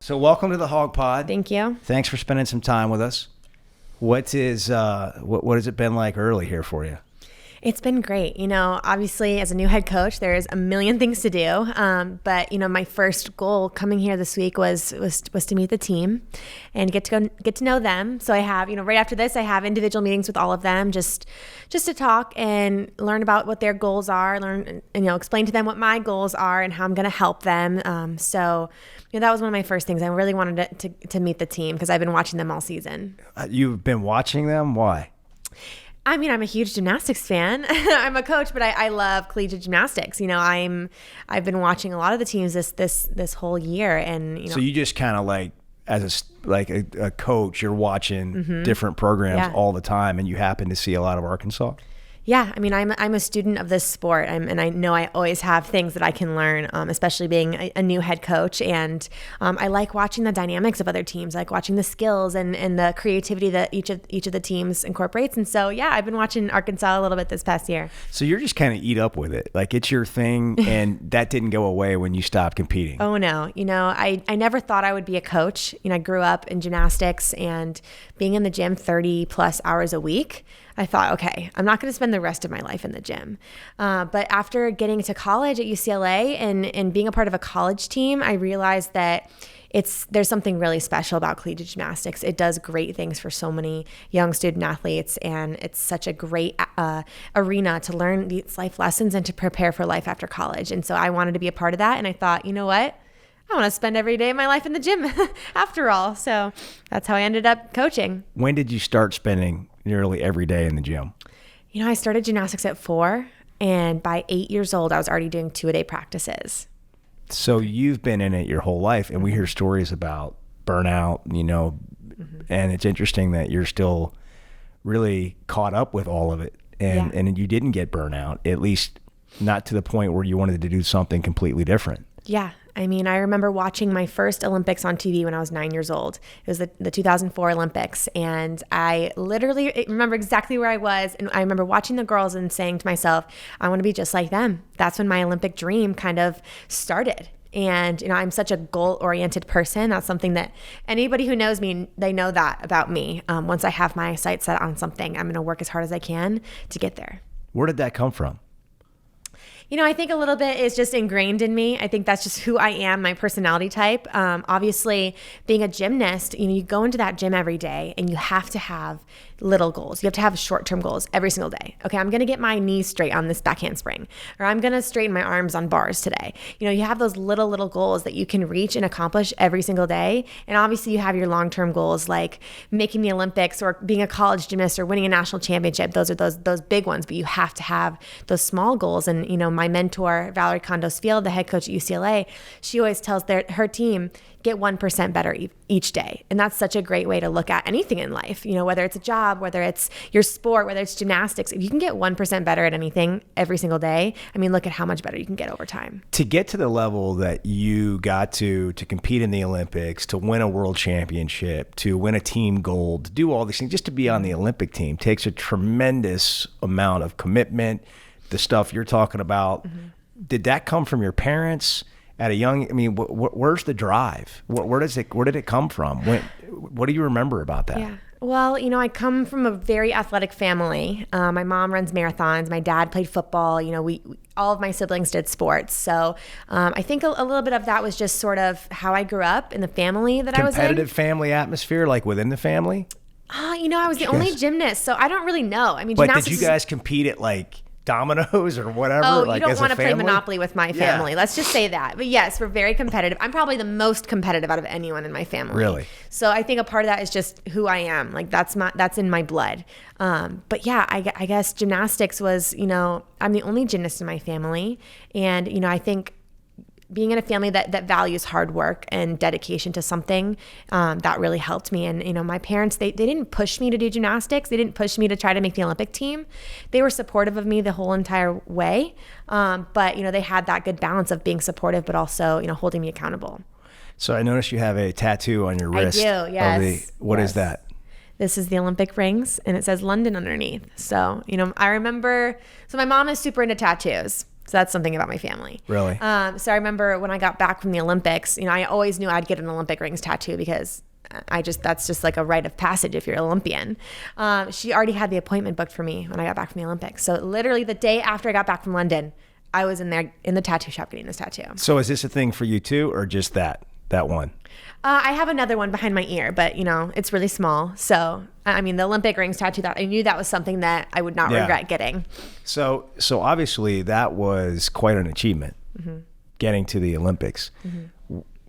So welcome to the Hog Pod. Thank you. Thanks for spending some time with us. What has it been like early here for you? It's been great. Obviously as a new head coach, there's a million things to do. But my first goal coming here this week was to meet the team and get to know them. So I have, right after this, I have individual meetings with all of them just to talk and learn about what their goals are, explain to them what my goals are and how I'm going to help them. So that was one of my first things. I really wanted to meet the team because I've been watching them all season. You've been watching them? Why? I'm a huge gymnastics fan. I'm a coach, but I love collegiate gymnastics. I've been watching a lot of the teams this whole year, and So you just kind of like as a coach, you're watching different programs all the time, and you happen to see a lot of Arkansas. Yeah, I'm a student of this sport, and I know I always have things that I can learn, especially being a new head coach. And I like watching the dynamics of other teams, I like watching the skills and the creativity that each of the teams incorporates. And so, yeah, I've been watching Arkansas a little bit this past year. So you're just kind of eat up with it, like it's your thing, and that didn't go away when you stopped competing. Oh no, I never thought I would be a coach. I grew up in gymnastics and being in the gym 30 plus hours a week. I thought, okay, I'm not going to spend the rest of my life in the gym. But after getting to college at UCLA and being a part of a college team, I realized that there's something really special about collegiate gymnastics. It does great things for so many young student athletes, and it's such a great arena to learn these life lessons and to prepare for life after college. And so I wanted to be a part of that, and I thought, you know what? I want to spend every day of my life in the gym after all. So that's how I ended up coaching. When did you start spending nearly every day in the gym? I started gymnastics at 4, and by 8 years old, I was already doing 2-a-day practices. So you've been in it your whole life, and we hear stories about burnout, and it's interesting that you're still really caught up with all of it, and you didn't get burnout, at least not to the point where you wanted to do something completely different. Yeah. I remember watching my first Olympics on TV when I was 9 years old. It was the 2004 Olympics. And I literally remember exactly where I was. And I remember watching the girls and saying to myself, I want to be just like them. That's when my Olympic dream kind of started. And, I'm such a goal-oriented person. That's something that anybody who knows me, they know that about me. Once I have my sights set on something, I'm going to work as hard as I can to get there. Where did that come from? I think a little bit is just ingrained in me. I think that's just who I am, my personality type. Obviously, being a gymnast, you go into that gym every day and you have to have little goals. You have to have short-term goals every single day. Okay, I'm going to get my knees straight on this back handspring, or I'm going to straighten my arms on bars today. You have those little goals that you can reach and accomplish every single day. And obviously, you have your long-term goals like making the Olympics or being a college gymnast or winning a national championship. Those are those big ones, but you have to have those small goals. And, my mentor, Valerie Condos-Field, the head coach at UCLA, she always tells her team, get 1% better each day. And that's such a great way to look at anything in life, whether it's a job, whether it's your sport, whether it's gymnastics. If you can get 1% better at anything every single day, look at how much better you can get over time. To get to the level that you got to compete in the Olympics, to win a world championship, to win a team gold, to do all these things, just to be on the Olympic team takes a tremendous amount of commitment. The stuff you're talking about, did that come from your parents at a young? Where's the drive? Where did it come from? What do you remember about that? Yeah. Well, I come from a very athletic family. My mom runs marathons. My dad played football. We all of my siblings did sports. So I think a little bit of that was just sort of how I grew up in the family that I was in. Competitive family atmosphere, like within the family? I was the only gymnast, so I don't really know. But did you guys compete at like dominoes or whatever? Oh, you don't want to play Monopoly with my family. Yeah. Let's just say that. But yes, we're very competitive. I'm probably the most competitive out of anyone in my family. Really? So I think a part of that is just who I am. Like that's in my blood. But yeah, I guess gymnastics was, I'm the only gymnast in my family. And, I think being in a family that values hard work and dedication to something, that really helped me. And, my parents, they didn't push me to do gymnastics. They didn't push me to try to make the Olympic team. They were supportive of me the whole entire way. But, they had that good balance of being supportive, but also, holding me accountable. So I noticed you have a tattoo on your wrist. I do, yes. What is that? This is the Olympic rings, and it says London underneath. So, I remember, so my mom is super into tattoos. So that's something about my family. Really? So I remember when I got back from the Olympics, I always knew I'd get an Olympic rings tattoo because that's just like a rite of passage if you're an Olympian. She already had the appointment booked for me when I got back from the Olympics. So literally the day after I got back from London, I was in there in the tattoo shop getting this tattoo. So is this a thing for you too, or just that one? I have another one behind my ear, but it's really small. So, the Olympic rings tattoo, that I knew that was something that I would not regret getting. So obviously that was quite an achievement, getting to the Olympics.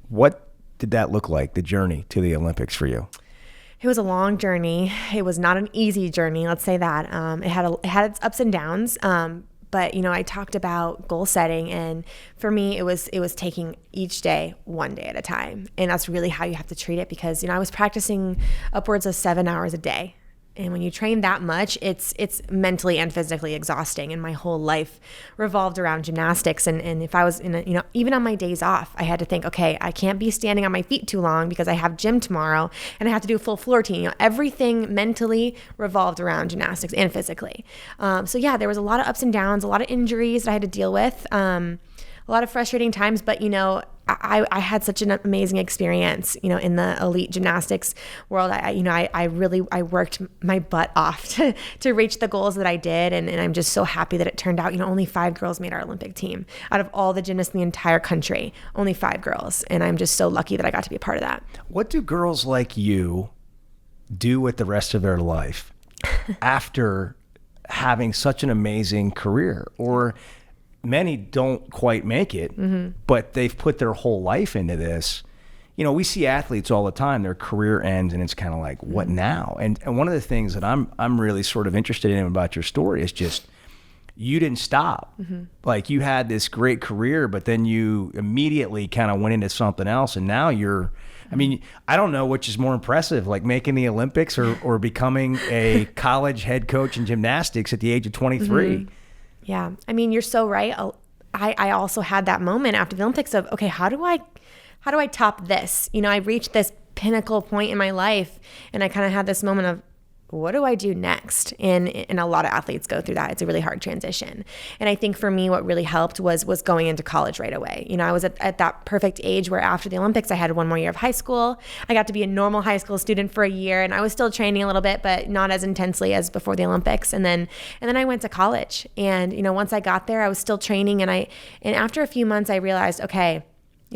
What did that look like, the journey to the Olympics for you? It was a long journey. It was not an easy journey. Let's say that. It had its ups and downs. But I talked about goal setting, and for me, it was taking each day one day at a time, and that's really how you have to treat it. Because I was practicing upwards of 7 hours a day, and when you train that much, it's mentally and physically exhausting. And my whole life revolved around gymnastics. And if I was in even on my days off, I had to think, okay, I can't be standing on my feet too long because I have gym tomorrow and I have to do a full floor routine. Everything mentally revolved around gymnastics and physically. So yeah, there was a lot of ups and downs, a lot of injuries that I had to deal with, a lot of frustrating times, but I had such an amazing experience, in the elite gymnastics world. I worked my butt off to reach the goals that I did. And I'm just so happy that it turned out, only 5 girls made our Olympic team out of all the gymnasts in the entire country, only 5 girls. And I'm just so lucky that I got to be a part of that. What do girls like you do with the rest of their life after having such an amazing career? Or many don't quite make it, but they've put their whole life into this. We see athletes all the time, their career ends and it's kind of like, what now? And one of the things that I'm really sort of interested in about your story is just, you didn't stop. Like, you had this great career, but then you immediately kind of went into something else. And now I don't know which is more impressive, like making the Olympics or becoming a college head coach in gymnastics at the age of 23. Yeah. You're so right. I also had that moment after the Olympics of, okay, how do I top this? I reached this pinnacle point in my life, and I kind of had this moment of, what do I do next? And a lot of athletes go through that. It's a really hard transition. And I think for me, what really helped was going into college right away. I was at that perfect age where after the Olympics, I had 1 more year of high school. I got to be a normal high school student for a year, and I was still training a little bit, but not as intensely as before the Olympics. And then I went to college. And, once I got there, I was still training. And after a few months, I realized, okay,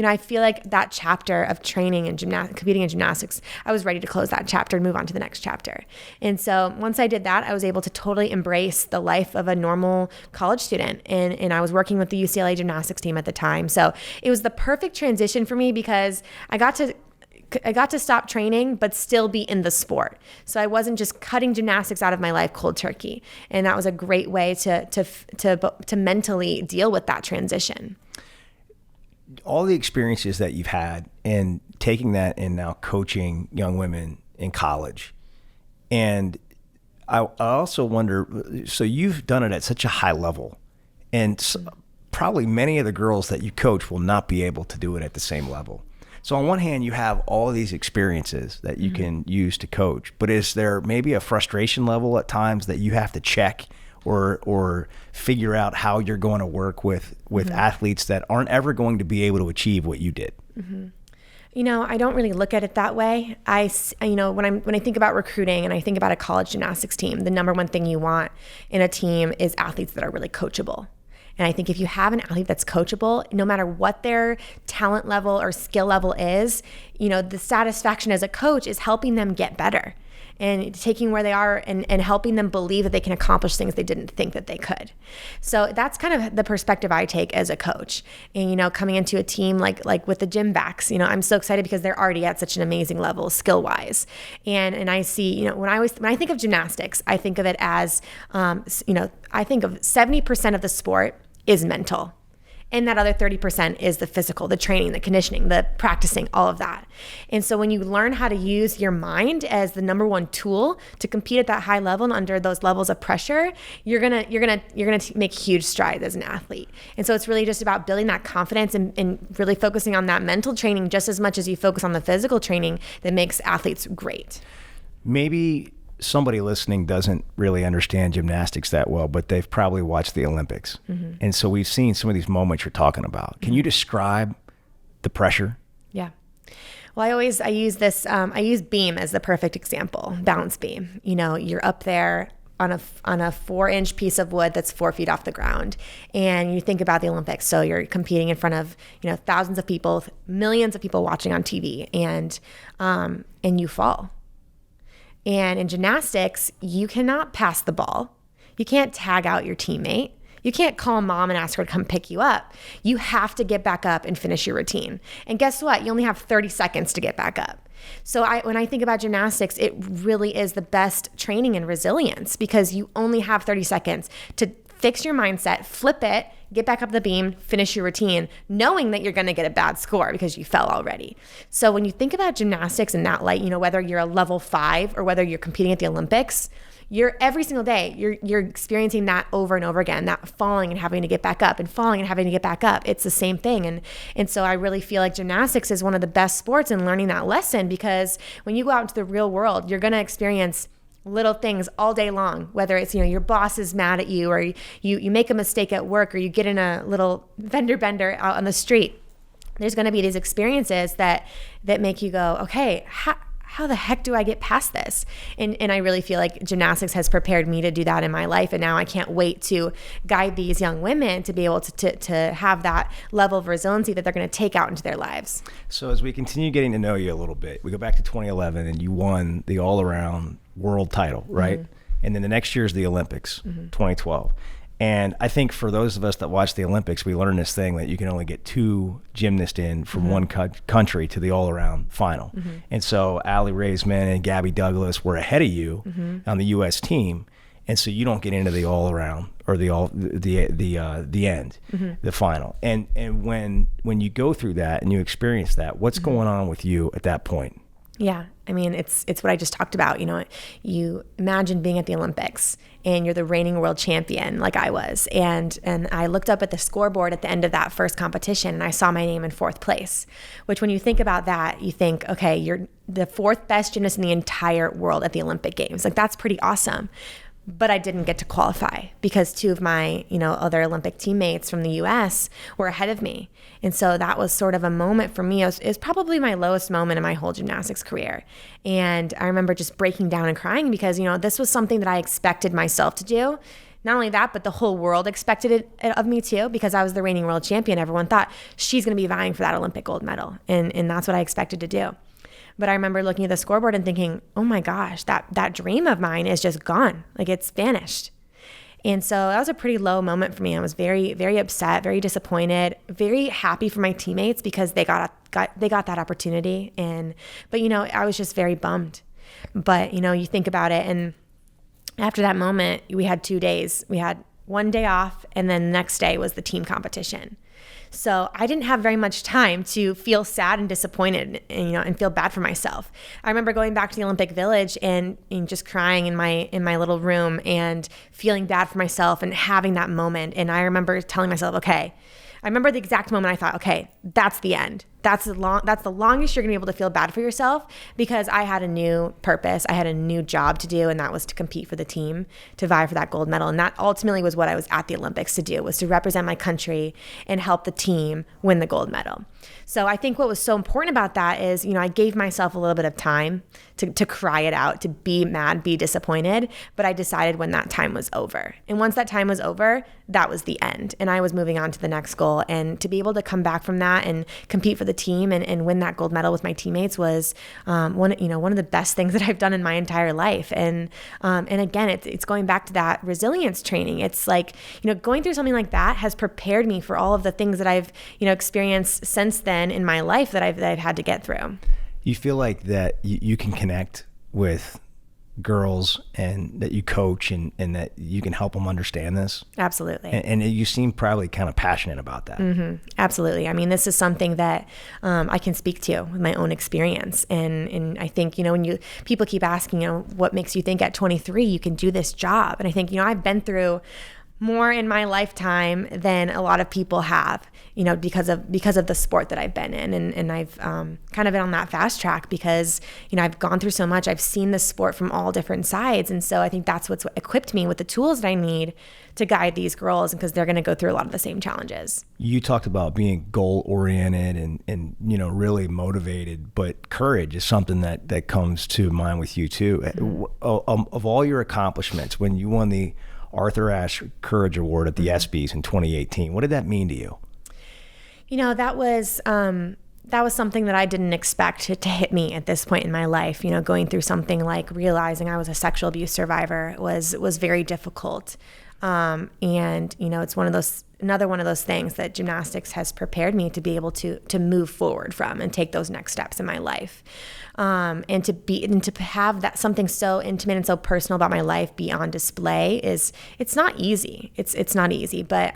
I feel like that chapter of training and competing in gymnastics, I was ready to close that chapter and move on to the next chapter. And so once I did that, I was able to totally embrace the life of a normal college student. And I was working with the UCLA gymnastics team at the time. So it was the perfect transition for me because I got to stop training, but still be in the sport. So I wasn't just cutting gymnastics out of my life cold turkey. And that was a great way to mentally deal with that transition. All the experiences that you've had and taking that and now coaching young women in college. And I also wonder, so you've done it at such a high level, and probably many of the girls that you coach will not be able to do it at the same level. So on one hand, you have all of these experiences that you can use to coach, but is there maybe a frustration level at times that you have to check or figure out how you're going to work with athletes that aren't ever going to be able to achieve what you did? I don't really look at it that way. When I think about recruiting and I think about a college gymnastics team, the number one thing you want in a team is athletes that are really coachable. And I think if you have an athlete that's coachable, no matter what their talent level or skill level is, the satisfaction as a coach is helping them get better and taking where they are and helping them believe that they can accomplish things they didn't think that they could. So that's kind of the perspective I take as a coach. And, coming into a team like with the gym backs, I'm so excited because they're already at such an amazing level skill wise. And I see, when I think of gymnastics, I think of it as, I think of 70% of the sport is mental. And that other 30% is the physical, the training, the conditioning, the practicing, all of that. And so when you learn how to use your mind as the number one tool to compete at that high level and under those levels of pressure, you're gonna make huge strides as an athlete. And so it's really just about building that confidence and really focusing on that mental training just as much as you focus on the physical training that makes athletes great. Maybe somebody listening doesn't really understand gymnastics that well, but they've probably watched the Olympics. And so we've seen some of these moments you're talking about. Can you describe the pressure? Yeah. Well, I use this, I use beam as the perfect example, balance beam. You know, you're up there on a 4-inch piece of wood that's 4 feet off the ground. And you think about the Olympics. So you're competing in front of, thousands of people, millions of people watching on TV, and you fall. And in gymnastics, you cannot pass the ball. You can't tag out your teammate. You can't call mom and ask her to come pick you up. You have to get back up and finish your routine. And guess what? You only have 30 seconds to get back up. So when I think about gymnastics, it really is the best training in resilience, because you only have 30 seconds to fix your mindset, flip it, get back up the beam, finish your routine, knowing that you're going to get a bad score because you fell already. So when you think about gymnastics in that light, whether you're a level 5 or whether you're competing at the Olympics, every single day, you're experiencing that over and over again, that falling and having to get back up and falling and having to get back up. It's the same thing. And so I really feel like gymnastics is one of the best sports in learning that lesson, because when you go out into the real world, you're going to experience little things all day long, whether it's, your boss is mad at you, or you make a mistake at work, or you get in a little vendor bender out on the street. There's going to be these experiences that make you go, okay, how the heck do I get past this? And I really feel like gymnastics has prepared me to do that in my life. And now I can't wait to guide these young women to be able to have that level of resiliency that they're going to take out into their lives. So as we continue getting to know you a little bit, we go back to 2011 and you won the all-around world title, right? And then the next year is the Olympics, 2012. And I think for those of us that watch the Olympics, we learn this thing that you can only get 2 gymnasts in from one country to the all-around final. And so Allie Raisman and Gabby Douglas were ahead of you on the U.S. team, and so you don't get into the all-around or the end, the final. And when you go through that and you experience that, what's going on with you at that point? Yeah. I mean, it's what I just talked about. You imagine being at the Olympics and you're the reigning world champion like I was. And I looked up at the scoreboard at the end of that first competition and I saw my name in 4th place, which when you think about that, you think, okay, you're the 4th best gymnast in the entire world at the Olympic Games. Like, that's pretty awesome. But I didn't get to qualify because 2 of my, other Olympic teammates from the U.S. were ahead of me. And so that was sort of a moment for me. It was probably my lowest moment in my whole gymnastics career. And I remember just breaking down and crying because, this was something that I expected myself to do. Not only that, but the whole world expected it of me too, because I was the reigning world champion. Everyone thought she's going to be vying for that Olympic gold medal. And that's what I expected to do. But I remember looking at the scoreboard and thinking, oh my gosh, that dream of mine is just gone. Like, it's vanished. And so that was a pretty low moment for me. I was very, very upset, very disappointed, very happy for my teammates because they got that opportunity. But I was just very bummed. But, you think about it, and after that moment, we had 2 days. We had 1 day off, and then the next day was the team competition. So I didn't have very much time to feel sad and disappointed and feel bad for myself. I remember going back to the Olympic Village and just crying in my little room and feeling bad for myself and having that moment. And I remember telling myself, okay, I remember the exact moment I thought, okay, that's the end. That's the longest you're gonna be able to feel bad for yourself, because I had a new purpose. I had a new job to do, and that was to compete for the team, to vie for that gold medal. And that ultimately was what I was at the Olympics to do, was to represent my country and help the team win the gold medal. So I think what was so important about that is, I gave myself a little bit of time to cry it out, to be mad, be disappointed, but I decided when that time was over. And once that time was over, that was the end. And I was moving on to the next goal. And to be able to come back from that and compete for the team and win that gold medal with my teammates was one of the best things that I've done in my entire life. And again, it's going back to that resilience training. It's like, going through something like that has prepared me for all of the things that I've, experienced since then in my life that I've had to get through. You feel like that you can connect with girls and that you coach and that you can help them understand this? Absolutely. And you seem probably kind of passionate about that. Mm-hmm. Absolutely. I mean, this is something that I can speak to with my own experience. And I think, when people keep asking, what makes you think at 23 you can do this job? And I think, I've been through more in my lifetime than a lot of people have, because of the sport that I've been in. And I've kind of been on that fast track because, I've gone through so much. I've seen the sport from all different sides. And so I think that's what's equipped me with the tools that I need to guide these girls, because they're going to go through a lot of the same challenges. You talked about being goal oriented and really motivated, but courage is something that comes to mind with you too. Mm-hmm. Of all your accomplishments, when you won the Arthur Ashe Courage Award at the ESPYs in 2018, what did that mean to you? That was something that I didn't expect to hit me at this point in my life. Going through something like realizing I was a sexual abuse survivor was very difficult. And it's another one of those things that gymnastics has prepared me to be able to move forward from and take those next steps in my life. And to have that something so intimate and so personal about my life be on display it's not easy. It's not easy, but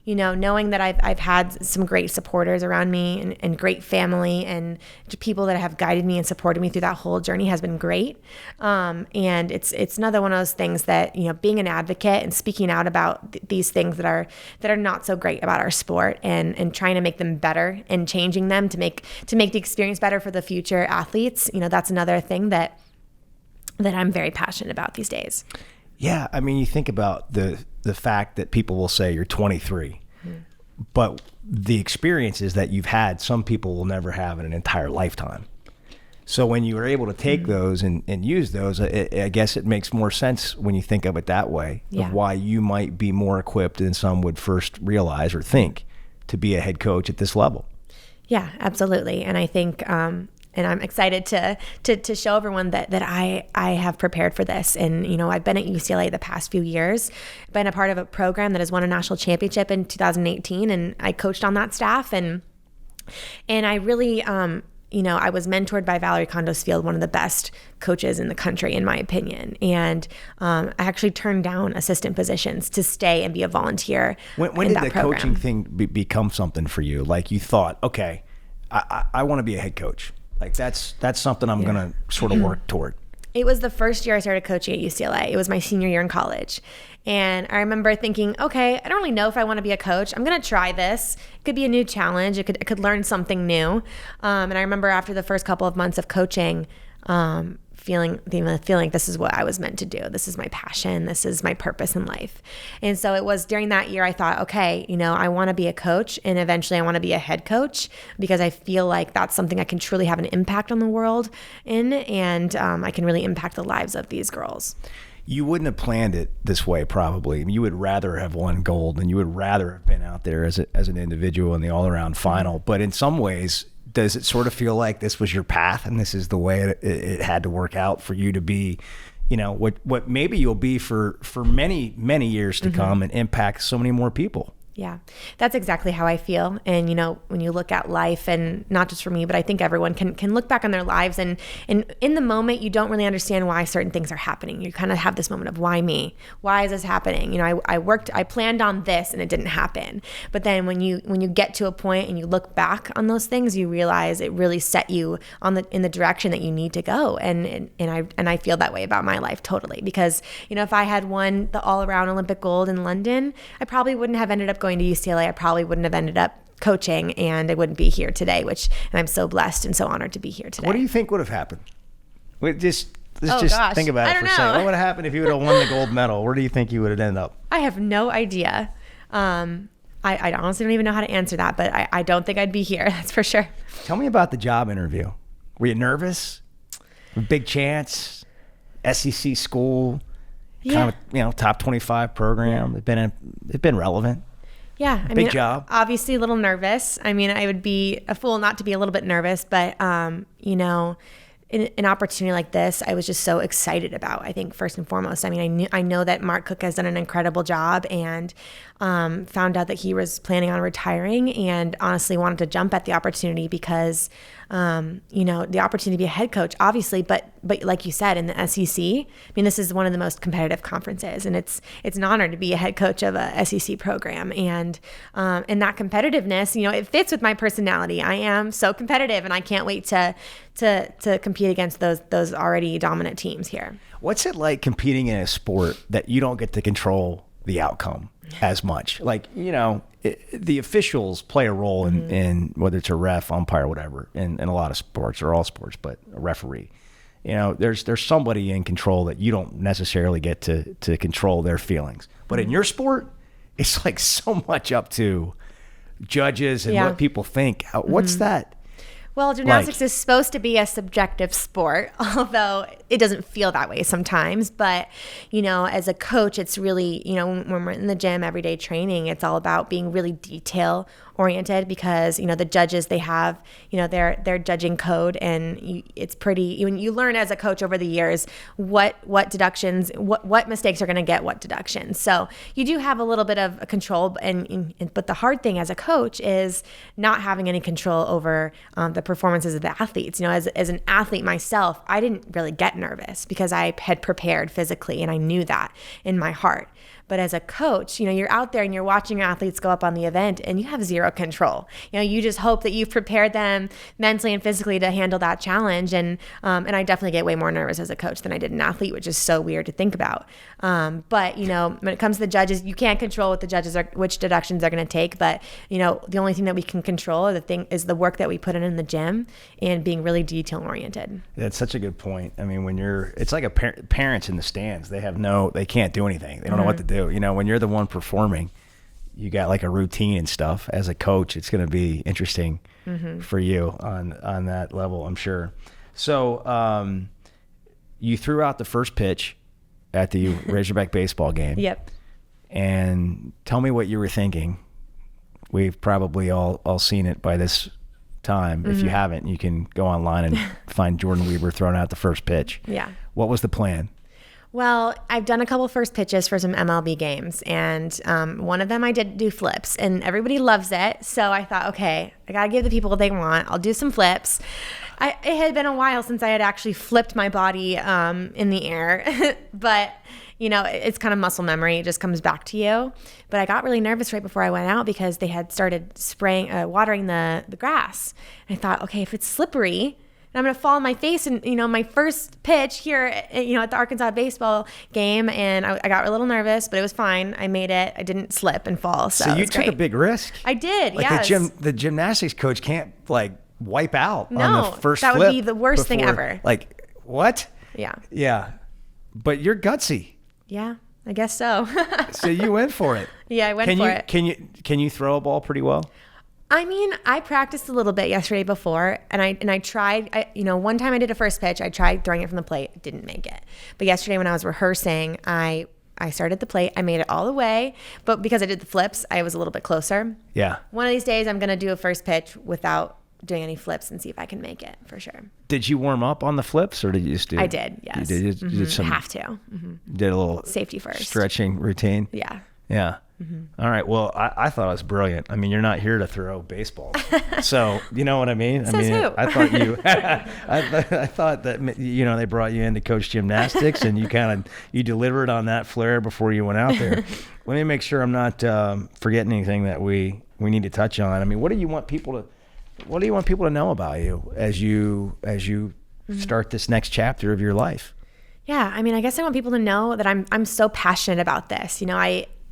knowing that I've had some great supporters around me and great family and people that have guided me and supported me through that whole journey has been great. And it's another one of those things that, being an advocate and speaking out about these things that are not so great about our sport and trying to make them better and changing them to make the experience better for the future athletes. That's another thing that I'm very passionate about these days. Yeah, I mean, you think about the fact that people will say you're 23, but the experiences that you've had, some people will never have in an entire lifetime. So when you were able to take those and use those, I guess it makes more sense when you think of it that way, of why you might be more equipped than some would first realize or think to be a head coach at this level. Yeah, absolutely. And I think and I'm excited to show everyone that I have prepared for this. And, I've been at UCLA the past few years, been a part of a program that has won a national championship in 2018. And I coached on that staff. And I really, I was mentored by Valerie Condos-Field, one of the best coaches in the country, in my opinion. And I actually turned down assistant positions to stay and be a volunteer. When did the coaching thing become something for you? Like you thought, okay, I want to be a head coach. Like that's something I'm going to sort of work toward. It was the first year I started coaching at UCLA. It was my senior year in college. And I remember thinking, okay, I don't really know if I want to be a coach. I'm going to try this. It could be a new challenge. I could learn something new. And I remember after the first couple of months of coaching, feeling like this is what I was meant to do. This is my passion. This is my purpose in life. And so it was during that year I thought, okay, I want to be a coach, and eventually I want to be a head coach, because I feel like that's something I can truly have an impact on the world in, and I can really impact the lives of these girls. You wouldn't have planned it this way, probably. You would rather have won gold, and you would rather have been out there as an individual in the all-around final. But in some ways, does it sort of feel like this was your path and this is the way it had to work out for you to be, what maybe you'll be for many, many years to come and impact so many more people? Yeah, that's exactly how I feel. And, when you look at life, and not just for me, but I think everyone can look back on their lives, and in the moment, you don't really understand why certain things are happening. You kind of have this moment of, why me? Why is this happening? I planned on this and it didn't happen. But then when you get to a point and you look back on those things, you realize it really set you in the direction that you need to go. And I feel that way about my life totally, because, if I had won the all-around Olympic gold in London, I probably wouldn't have ended up going to UCLA. I probably wouldn't have ended up coaching, and I wouldn't be here today, and I'm so blessed and so honored to be here today. What do you think would have happened? Let's just think about it for a second. What would have happened if you would have won the gold medal? Where do you think you would have ended up? I have no idea. I honestly don't even know how to answer that, but I don't think I'd be here. That's for sure. Tell me about the job interview. Were you nervous? Big chance, SEC school, kind of top 25 program. It's been relevant. Yeah. Big job. Obviously a little nervous. I would be a fool not to be a little bit nervous, but, an opportunity like this, I was just so excited about. I think first and foremost, I know that Mark Cook has done an incredible job, and found out that he was planning on retiring, and honestly wanted to jump at the opportunity because, the opportunity to be a head coach, obviously, but like you said, in the SEC, this is one of the most competitive conferences, and it's an honor to be a head coach of a SEC program, and that competitiveness, it fits with my personality. I am so competitive, and I can't wait to compete against those already dominant teams here. What's it like competing in a sport that you don't get to control the outcome as much. Like, the officials play a role in whether it's a ref, umpire, whatever, in a lot of sports or all sports, but a referee. There's somebody in control that you don't necessarily get to control their feelings. But in your sport, it's like so much up to judges and what people think. What's that? Well, gymnastics is supposed to be a subjective sport, although it doesn't feel that way sometimes. But, as a coach, it's really, when we're in the gym everyday training, it's all about being really detail oriented because, the judges, they have, their judging code, and it's pretty, you learn as a coach over the years what deductions, what mistakes are going to get what deductions. So you do have a little bit of control, but the hard thing as a coach is not having any control over the performances of the athletes. As an athlete myself, I didn't really get nervous because I had prepared physically and I knew that in my heart. But as a coach, you're out there and you're watching your athletes go up on the event and you have zero control. You just hope that you've prepared them mentally and physically to handle that challenge. And I definitely get way more nervous as a coach than I did an athlete, which is so weird to think about. But, when it comes to the judges, you can't control what the judges are, which deductions they're going to take. But, the only thing that we can control is the work that we put in the gym and being really detail oriented. That's such a good point. I mean, it's like parents in the stands, they can't do anything. They don't know what to do. When you're the one performing, you got like a routine and stuff. As a coach, it's going to be interesting for you on that level, I'm sure. So you threw out the first pitch at the Razorback baseball game. Yep. And tell me what you were thinking. We've probably all seen it by this time. If you haven't, you can go online and find Jordyn Wieber throwing out the first pitch. Yeah. What was the plan? Well, I've done a couple first pitches for some MLB games, and one of them I did do flips, and everybody loves it. So I thought, okay, I got to give the people what they want. I'll do some flips. It had been a while since I had actually flipped my body in the air, but it's kind of muscle memory. It just comes back to you. But I got really nervous right before I went out because they had started watering the grass. And I thought, okay, if it's slippery, I'm going to fall on my face. And, my first pitch here, at the Arkansas baseball game, and I got a little nervous, but it was fine. I made it. I didn't slip and fall. So you took a big risk. I did, yes. The gymnastics coach can't, wipe out on the first flip. That would be the worst thing ever. What? Yeah. Yeah. But you're gutsy. Yeah, I guess so. So you went for it. Yeah, I went for it. Can you throw a ball pretty well? I mean, I practiced a little bit yesterday before, and I tried. One time I did a first pitch. I tried throwing it from the plate, didn't make it. But yesterday when I was rehearsing, I started the plate. I made it all the way, but because I did the flips, I was a little bit closer. Yeah. One of these days, I'm gonna do a first pitch without doing any flips and see if I can make it for sure. Did you warm up on the flips, or did you just do? I did. Yes. You did some. Have to. Mm-hmm. Did a little safety first stretching routine. Yeah. Yeah. Mm-hmm. All right. Well, I thought it was brilliant. I mean, you're not here to throw baseballs, so you know what I mean. Says who? I thought you. I thought that they brought you in to coach gymnastics, and you delivered on that flair before you went out there. Let me make sure I'm not forgetting anything that we need to touch on. I mean, what do you want people to know about you as you start this next chapter of your life? Yeah, I mean, I guess I want people to know that I'm so passionate about this.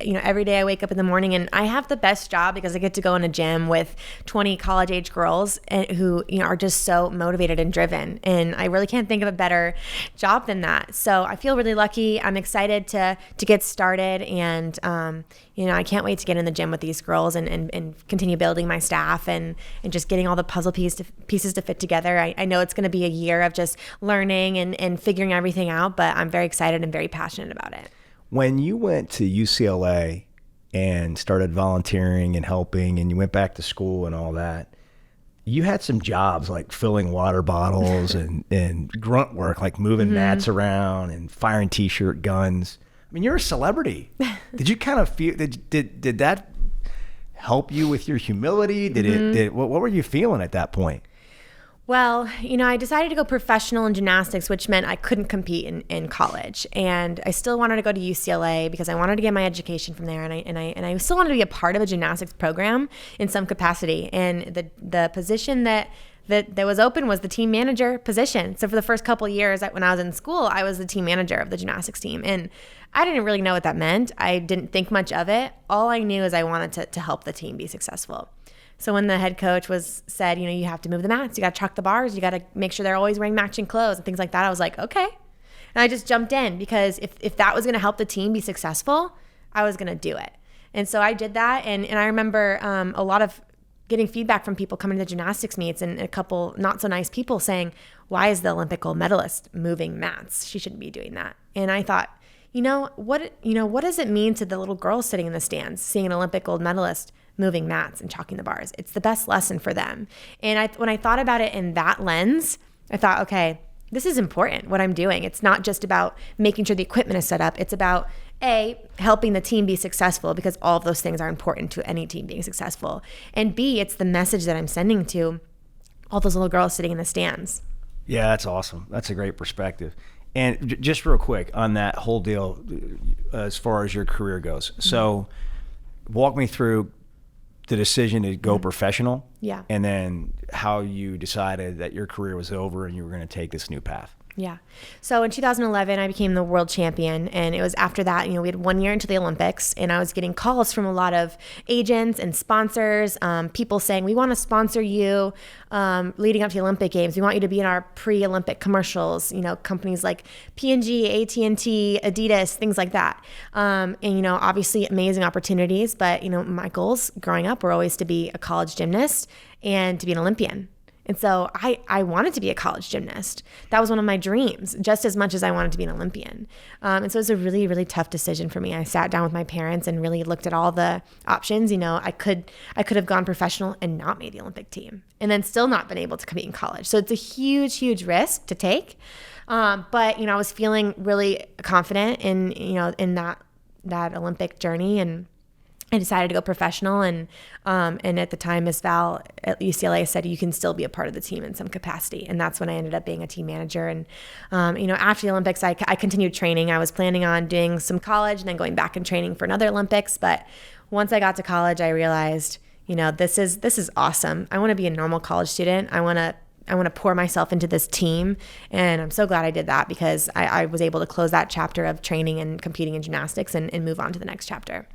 Every day I wake up in the morning and I have the best job because I get to go in a gym with 20 college age girls who are just so motivated and driven. And I really can't think of a better job than that. So I feel really lucky. I'm excited to get started, and I can't wait to get in the gym with these girls and continue building my staff and just getting all the puzzle pieces to fit together. I know it's going to be a year of just learning and figuring everything out, but I'm very excited and very passionate about it. When you went to UCLA and started volunteering and helping, and you went back to school and all that, you had some jobs like filling water bottles and grunt work, like moving mats around and firing T-shirt guns. I mean, you're a celebrity. Did you kind of feel, did that help you with your humility? What were you feeling at that point? Well, I decided to go professional in gymnastics, which meant I couldn't compete in college. And I still wanted to go to UCLA because I wanted to get my education from there. And I still wanted to be a part of a gymnastics program in some capacity. And the position that that was open was the team manager position. So for the first couple of years when I was in school, I was the team manager of the gymnastics team. And I didn't really know what that meant. I didn't think much of it. All I knew is I wanted to help the team be successful. So when the head coach said, you have to move the mats, you got to chalk the bars, you got to make sure they're always wearing matching clothes and things like that, I was like, okay. And I just jumped in because if that was going to help the team be successful, I was going to do it. And so I did that. And I remember a lot of getting feedback from people coming to the gymnastics meets and a couple not so nice people saying, why is the Olympic gold medalist moving mats? She shouldn't be doing that. And I thought, what does it mean to the little girls sitting in the stands, seeing an Olympic gold medalist moving mats and chalking the bars? It's the best lesson for them. And when I thought about it in that lens, I thought, okay, this is important, what I'm doing. It's not just about making sure the equipment is set up. It's about A, helping the team be successful, because all of those things are important to any team being successful. And B, it's the message that I'm sending to all those little girls sitting in the stands. Yeah, that's awesome. That's a great perspective. And just real quick on that whole deal, as far as your career goes. So walk me through the decision to go professional. Yeah. And then how you decided that your career was over and you were going to take this new path. Yeah. So in 2011, I became the world champion. And it was after that, we had 1 year into the Olympics, and I was getting calls from a lot of agents and sponsors, people saying, we want to sponsor you leading up to the Olympic Games. We want you to be in our pre-Olympic commercials, companies like P&G, AT&T, Adidas, things like that. And, obviously amazing opportunities. But, my goals growing up were always to be a college gymnast and to be an Olympian. And so I wanted to be a college gymnast. That was one of my dreams, just as much as I wanted to be an Olympian. And so it was a really, really tough decision for me. I sat down with my parents and really looked at all the options. I could have gone professional and not made the Olympic team, and then still not been able to compete in college. So it's a huge, huge risk to take. But I was feeling really confident in that Olympic journey, and I decided to go professional, and at the time, Miss Val at UCLA said you can still be a part of the team in some capacity, and that's when I ended up being a team manager. And after the Olympics, I continued training. I was planning on doing some college and then going back and training for another Olympics. But once I got to college, I realized, this is awesome. I want to be a normal college student. I want to pour myself into this team. And I'm so glad I did that, because I was able to close that chapter of training and competing in gymnastics and move on to the next chapter.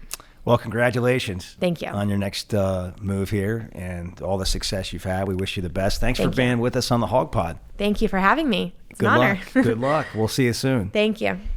Well, congratulations. Thank you. On your next move here and all the success you've had. We wish you the best. Thanks for being with us on the Hog Pod. Thank you for having me. It's an honor. Good luck. We'll see you soon. Thank you.